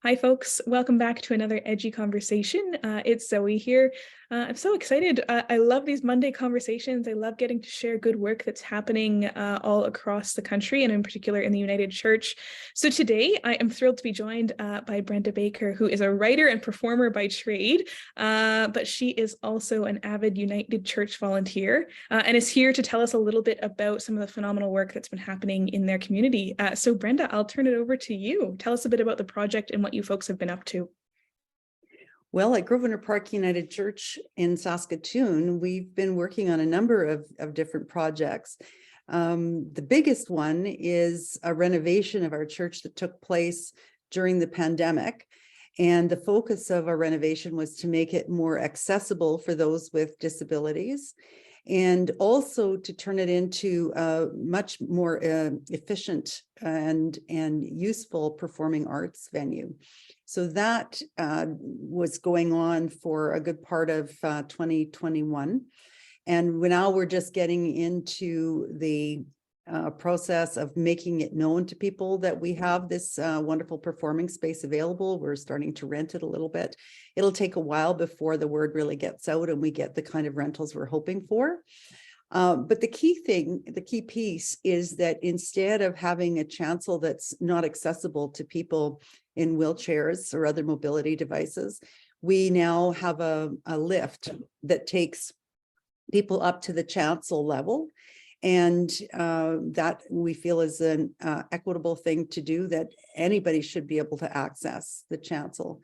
Hi, folks. Welcome back to another EDGEy conversation. It's Zoe here. I'm so excited. I love these Monday conversations. I love getting to share good work that's happening all across the country and in particular in the United Church. So today I am thrilled to be joined by Brenda Baker, who is a writer and performer by trade, but she is also an avid United Church volunteer and is here to tell us a little bit about some of the phenomenal work that's been happening in their community. So Brenda, I'll turn it over to you. Tell us a bit about the project and what you folks have been up to. Well, at Grosvernor Park United Church in Saskatoon, we've been working on a number of different projects. The biggest one is a renovation of our church that took place during the pandemic. And the focus of our renovation was to make it more accessible for those with disabilities, and also to turn it into a much more efficient and useful performing arts venue. So that was going on for a good part of 2021. And now we're just getting into the process of making it known to people that we have this wonderful performing space available. We're starting to rent it a little bit. It'll take a while before the word really gets out and we get the kind of rentals we're hoping for. But the key piece is that instead of having a chancel that's not accessible to people in wheelchairs or other mobility devices, we now have a lift that takes people up to the chancel level. And that we feel is an equitable thing to do, that anybody should be able to access the chancel.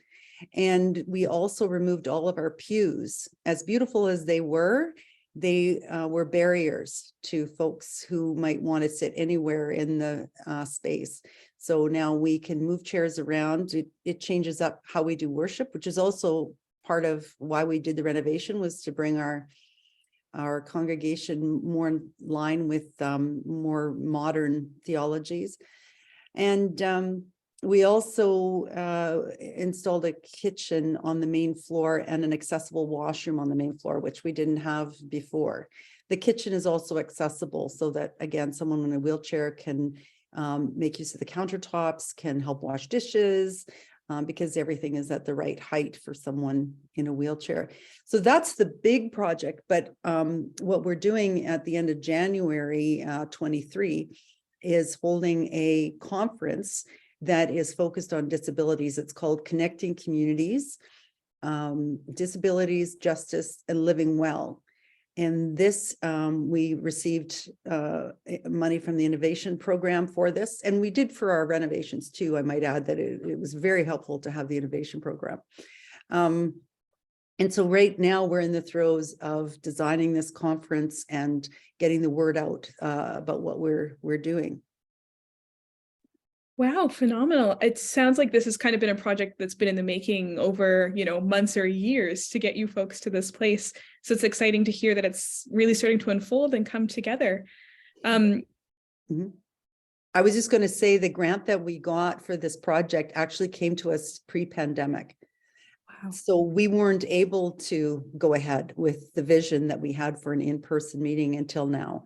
And we also removed all of our pews. As beautiful as they were barriers to folks who might want to sit anywhere in the space. So now we can move chairs around. It changes up how we do worship, which is also part of why we did the renovation, was to bring our congregation more in line with more modern theologies. And we also installed a kitchen on the main floor and an accessible washroom on the main floor, which we didn't have before. The kitchen is also accessible so that, again, someone in a wheelchair can make use of the countertops, can help wash dishes, because everything is at the right height for someone in a wheelchair. So that's the big project. But what we're doing at the end of January 23 is holding a conference that is focused on disabilities. It's called Connecting Communities, Disabilities, Justice, and Living Well. And this, we received money from the innovation program for this, and we did for our renovations too. I might add that it was very helpful to have the innovation program. And so right now we're in the throes of designing this conference and getting the word out about what we're doing. Wow, phenomenal. It sounds like this has kind of been a project that's been in the making over, months or years to get you folks to this place. So it's exciting to hear that it's really starting to unfold and come together. I was just going to say the grant that we got for this project actually came to us pre-pandemic. Wow. So we weren't able to go ahead with the vision that we had for an in-person meeting until now.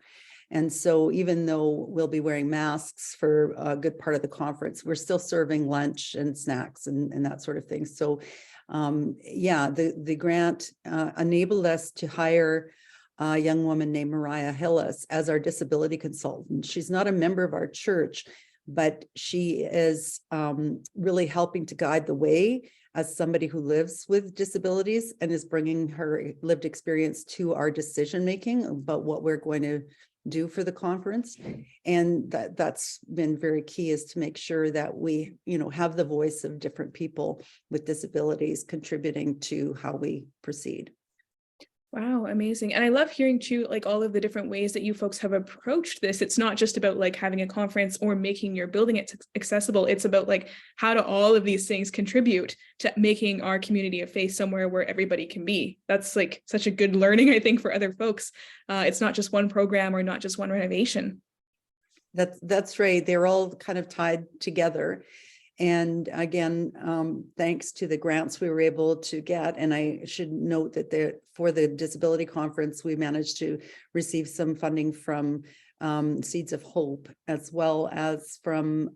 And so even though we'll be wearing masks for a good part of the conference, we're still serving lunch and snacks and that sort of thing. So yeah, the grant enabled us to hire a young woman named Mariah Hillis as our disability consultant. She's not a member of our church, but she is really helping to guide the way as somebody who lives with disabilities, and is bringing her lived experience to our decision-making about what we're going to do for the conference. And that's been very key, is to make sure that we have the voice of different people with disabilities contributing to how we proceed. Wow, amazing. And I love hearing too, like, all of the different ways that you folks have approached this. It's not just about like having a conference or making your building accessible. It's about like, how do all of these things contribute to making our community a face somewhere where everybody can be. That's like such a good learning, I think, for other folks. It's not just one program or not just one renovation. That's right. They're all kind of tied together. And again, thanks to the grants we were able to get. And I should note that for the disability conference, we managed to receive some funding from Seeds of Hope, as well as from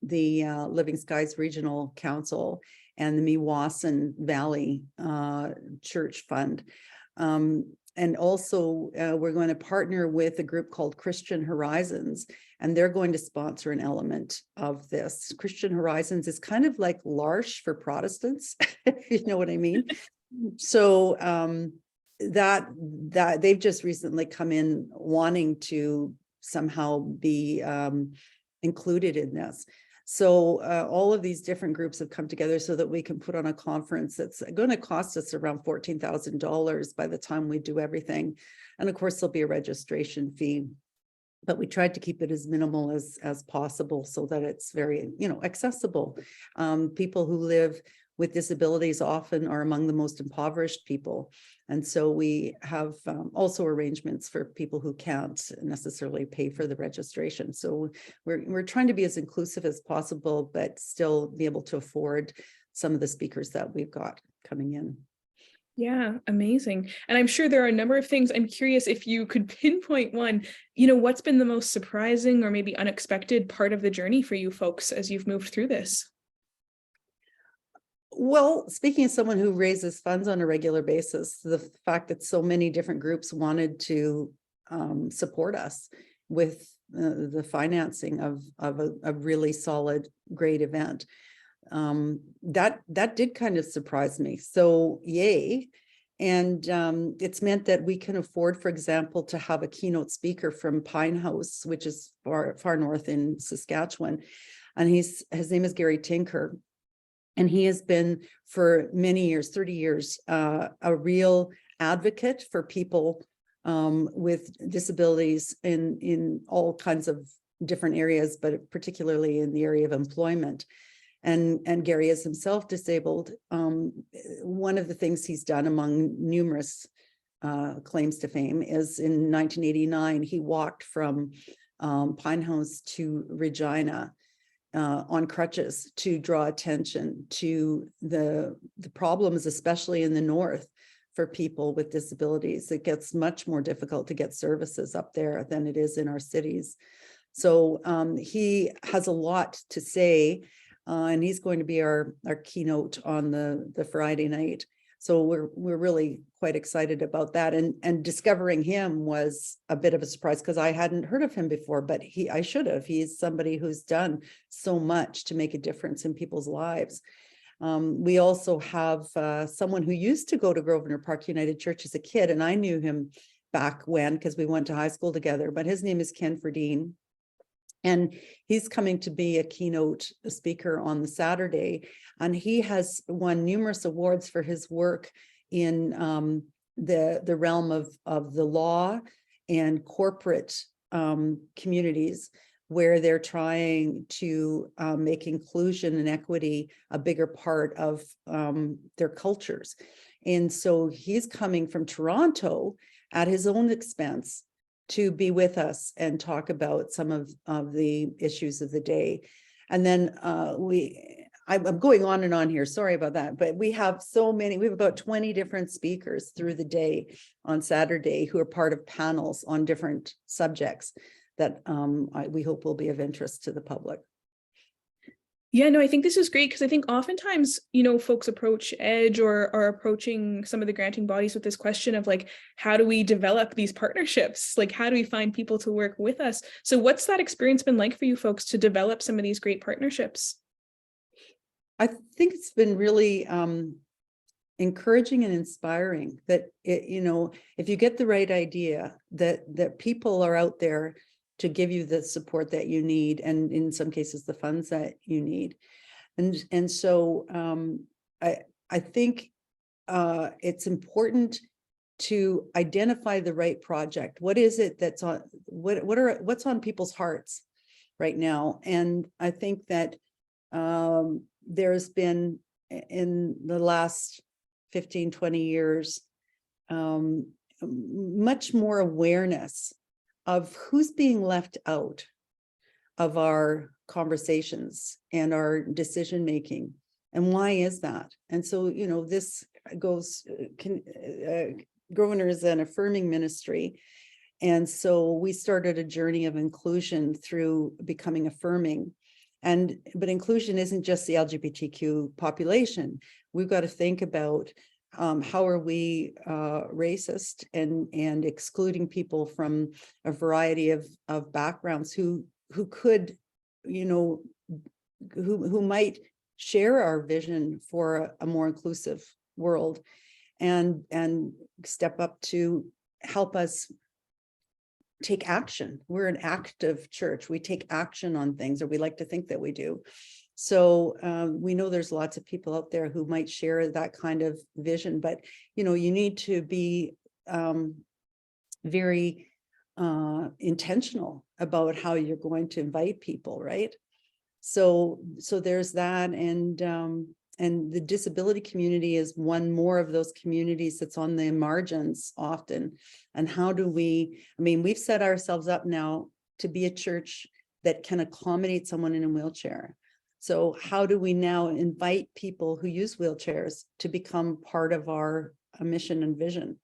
the Living Skies Regional Council and the Meewasin Valley Church Fund. And also, we're going to partner with a group called Christian Horizons, and they're going to sponsor an element of this. Christian Horizons is kind of like L'Arche for Protestants, if you know what I mean. So that they've just recently come in wanting to somehow be included in this. So all of these different groups have come together so that we can put on a conference that's going to cost us around $14,000 by the time we do everything. And of course, there'll be a registration fee, but we tried to keep it as minimal as possible so that it's very, accessible. People who live with disabilities often are among the most impoverished people. And so we have also arrangements for people who can't necessarily pay for the registration. So we're trying to be as inclusive as possible, but still be able to afford some of the speakers that we've got coming in. Yeah, amazing. And I'm sure there are a number of things. I'm curious if you could pinpoint one, what's been the most surprising or maybe unexpected part of the journey for you folks as you've moved through this? Well, speaking as someone who raises funds on a regular basis, the fact that so many different groups wanted to support us with the financing of a really solid, great event, that did kind of surprise me. So yay. And it's meant that we can afford, for example, to have a keynote speaker from Pine House, which is far north in Saskatchewan. And his name is Gary Tinker. And he has been for many years, 30 years, a real advocate for people with disabilities in all kinds of different areas, but particularly in the area of employment. And Gary is himself disabled. One of the things he's done among numerous claims to fame is in 1989, he walked from Pine House to Regina on crutches to draw attention to the problems, especially in the north, for people with disabilities. It gets much more difficult to get services up there than it is in our cities. So he has a lot to say, and he's going to be our keynote on the Friday night. So we're really quite excited about that. And discovering him was a bit of a surprise because I hadn't heard of him before, but I should have. He's somebody who's done so much to make a difference in people's lives. We also have someone who used to go to Grosvernor Park United Church as a kid, and I knew him back when, because we went to high school together, but his name is Ken Ferdine. And he's coming to be a keynote speaker on the Saturday. And he has won numerous awards for his work in the realm of the law and corporate communities, where they're trying to make inclusion and equity a bigger part of their cultures. And so he's coming from Toronto at his own expense to be with us and talk about some of the issues of the day. And then I'm going on and on here, sorry about that, but we have about 20 different speakers through the day on Saturday who are part of panels on different subjects that we hope will be of interest to the public. Yeah, no, I think this is great because I think oftentimes, folks approach EDGE or are approaching some of the granting bodies with this question of like, how do we develop these partnerships? Like, how do we find people to work with us? So what's that experience been like for you folks to develop some of these great partnerships? I think it's been really encouraging and inspiring that, if you get the right idea, that people are out there to give you the support that you need, and in some cases the funds that you need. And so I think it's important to identify the right project. What is it that's on what's on people's hearts right now? And I think that there's been, in the last 15, 20 years, much more awareness of who's being left out of our conversations and our decision making, and why is that? And so, this goes, Grosvenor is an affirming ministry, And so we started a journey of inclusion through becoming affirming. But inclusion isn't just the LGBTQ population. We've got to think about how are we racist and excluding people from a variety of backgrounds who could, who might share our vision for a more inclusive world and step up to help us take action. We're an active church. We take action on things, or we like to think that we do. So we know there's lots of people out there who might share that kind of vision, but you need to be very intentional about how you're going to invite people, right? So there's that, and the disability community is one more of those communities that's on the margins often. And how do we've set ourselves up now to be a church that can accommodate someone in a wheelchair. So how do we now invite people who use wheelchairs to become part of our mission and vision?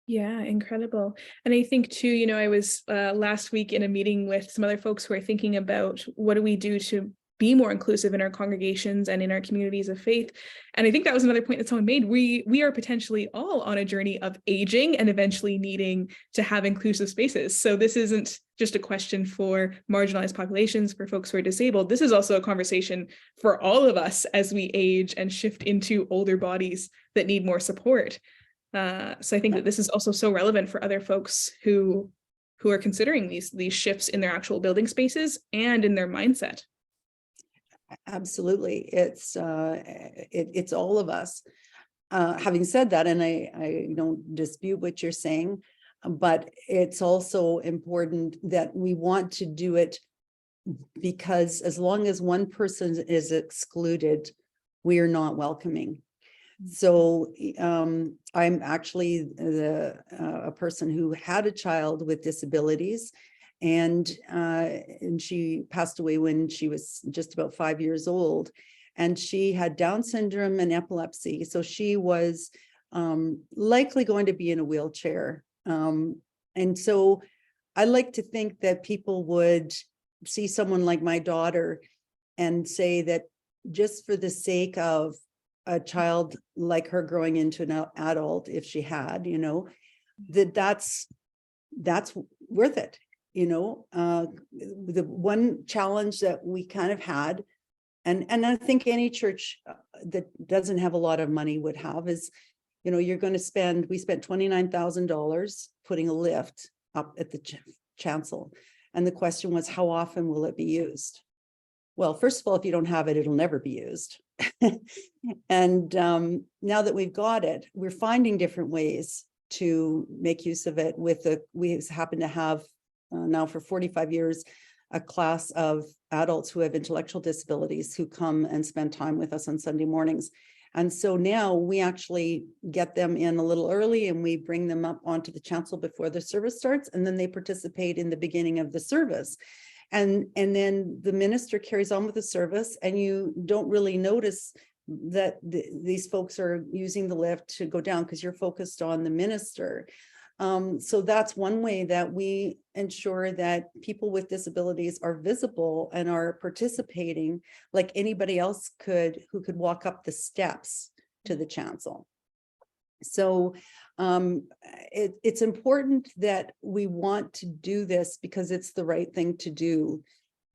Yeah, incredible. And I think too, I was last week in a meeting with some other folks who are thinking about what do we do to be more inclusive in our congregations and in our communities of faith. And I think that was another point that someone made. We are potentially all on a journey of aging and eventually needing to have inclusive spaces. So this isn't just a question for marginalized populations, for folks who are disabled. This is also a conversation for all of us as we age and shift into older bodies that need more support. So I think that this is also so relevant for other folks who are considering these shifts in their actual building spaces and in their mindset. Absolutely. It's all of us. Having said that, and I don't dispute what you're saying, but it's also important that we want to do it, because as long as one person is excluded, we are not welcoming. So I'm actually a person who had a child with disabilities, and she passed away when she was just about 5 years old, and she had Down syndrome and epilepsy. So she was likely going to be in a wheelchair. And so I like to think that people would see someone like my daughter and say that just for the sake of a child like her growing into an adult, if she had, that's worth it. The one challenge that we kind of had, and I think any church that doesn't have a lot of money would have, is, you're going to spend, we spent $29,000 putting a lift up at the chancel. And the question was, how often will it be used? Well, first of all, if you don't have it, it'll never be used. And now that we've got it, we're finding different ways to make use of it. We happen to have now for 45 years, a class of adults who have intellectual disabilities who come and spend time with us on Sunday mornings. And so now we actually get them in a little early, and we bring them up onto the chancel before the service starts, and then they participate in the beginning of the service. And then the minister carries on with the service, and you don't really notice that these folks are using the lift to go down because you're focused on the minister. So that's one way that we ensure that people with disabilities are visible and are participating like anybody else who could walk up the steps to the chancel. So it's important that we want to do this because it's the right thing to do,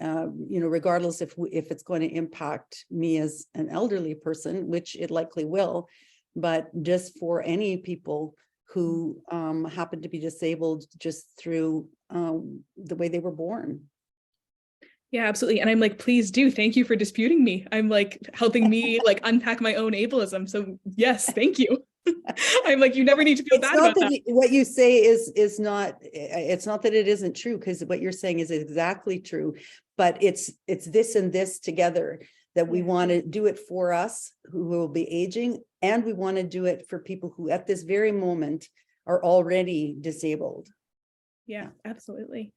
regardless if it's going to impact me as an elderly person, which it likely will, but just for any people who happen to be disabled just through the way they were born. Yeah, absolutely. And I'm like, please do. Thank you for disputing me. I'm like helping me unpack my own ableism. So yes, thank you. I'm like, you never need to feel bad about that. What you say is not, it's not that it isn't true, because what you're saying is exactly true, but it's this and this together that we want to do it for us who will be aging, and we want to do it for people who at this very moment are already disabled. Yeah, absolutely.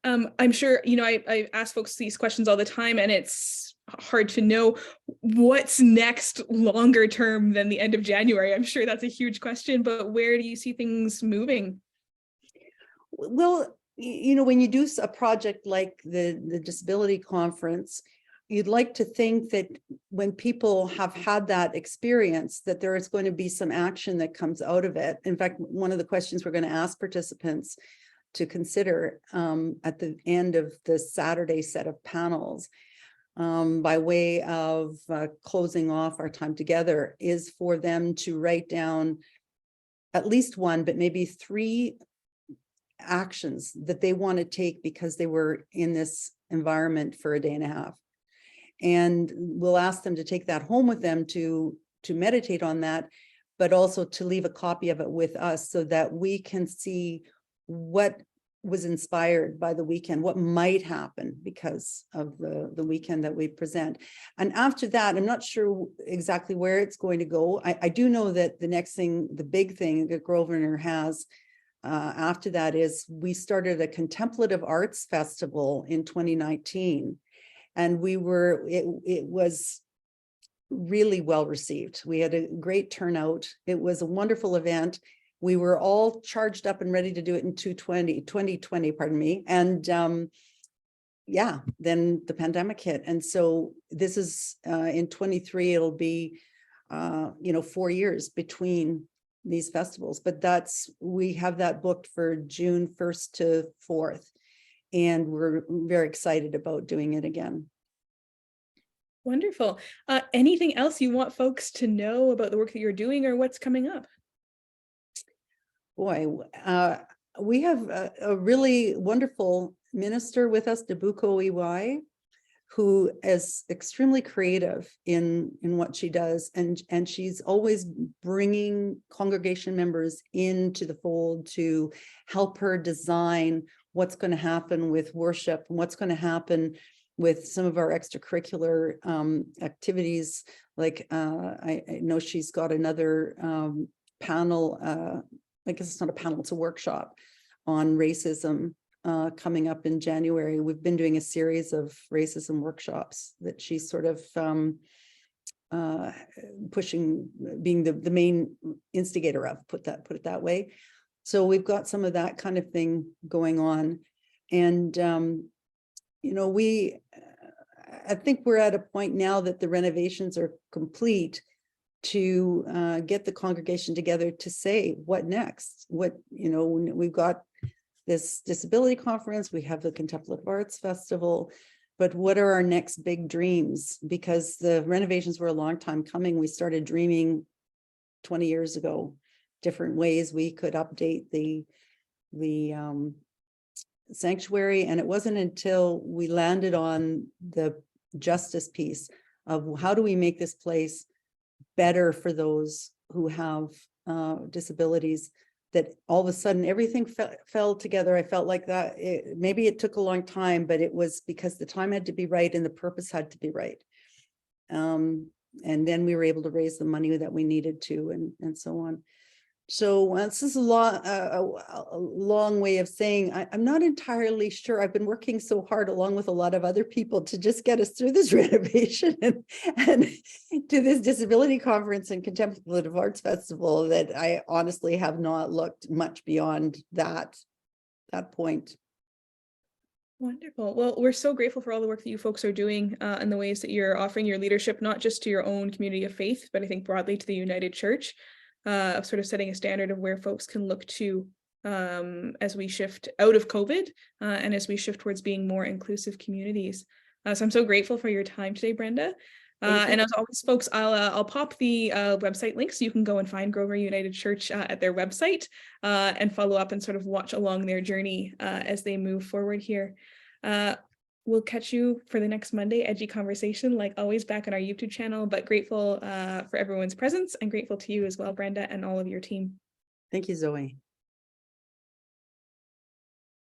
I'm sure, I ask folks these questions all the time, and it's hard to know what's next longer term than the end of January. I'm sure that's a huge question, but where do you see things moving? Well, when you do a project like the disability conference, you'd like to think that when people have had that experience, that there is going to be some action that comes out of it. In fact, one of the questions we're going to ask participants to consider at the end of the Saturday set of panels, by way of closing off our time together, is for them to write down at least one, but maybe 3 actions that they want to take because they were in this environment for a day and a half. And we'll ask them to take that home with them to meditate on that, but also to leave a copy of it with us so that we can see what was inspired by the weekend, what might happen because of the weekend that we present. And after that, I'm not sure exactly where it's going to go. I do know that the next thing, the big thing that Grosvernor has after that is we started a contemplative arts festival in 2019. And it was really well received. We had a great turnout. It was a wonderful event. We were all charged up and ready to do it in 2020, pardon me. And yeah, then the pandemic hit. And so this is in 23, it'll be, 4 years between these festivals, but we have that booked for June 1st to 4th. And we're very excited about doing it again. Wonderful. Anything else you want folks to know about the work that you're doing or what's coming up? Boy, we have a really wonderful minister with us, EDGEy, who is extremely creative in what she does. And she's always bringing congregation members into the fold to help her design what's going to happen with worship and what's going to happen with some of our extracurricular activities. Like I know she's got another panel, I guess it's not a panel, it's a workshop on racism coming up in January. We've been doing a series of racism workshops that she's sort of pushing, being the main instigator of, put it that way. So we've got some of that kind of thing going on. And, I think we're at a point now that the renovations are complete to get the congregation together to say what next. We've got this disability conference, we have the Contemplative Arts Festival, but what are our next big dreams? Because the renovations were a long time coming. We started dreaming 20 years ago, different ways we could update the sanctuary. And it wasn't until we landed on the justice piece of how do we make this place better for those who have disabilities, that all of a sudden everything fell together. I felt like that maybe it took a long time, but it was because the time had to be right and the purpose had to be right. And then we were able to raise the money that we needed to, and so on. So this is a long way of saying I'm not entirely sure. I've been working so hard along with a lot of other people to just get us through this renovation and to this disability conference and Contemplative Arts Festival that I honestly have not looked much beyond that point. Wonderful. Well, we're so grateful for all the work that you folks are doing and the ways that you're offering your leadership, not just to your own community of faith, but I think broadly to the United Church. Of sort of setting a standard of where folks can look to as we shift out of COVID and as we shift towards being more inclusive communities. So I'm so grateful for your time today, Brenda. And as always, folks, I'll pop the website link so you can go and find Grosvernor United Church at their website and follow up and sort of watch along their journey as they move forward here. We'll catch you for the next Monday EDGEy conversation, like always, back on our YouTube channel, but grateful for everyone's presence and grateful to you as well, Brenda, and all of your team. Thank you, Zoe.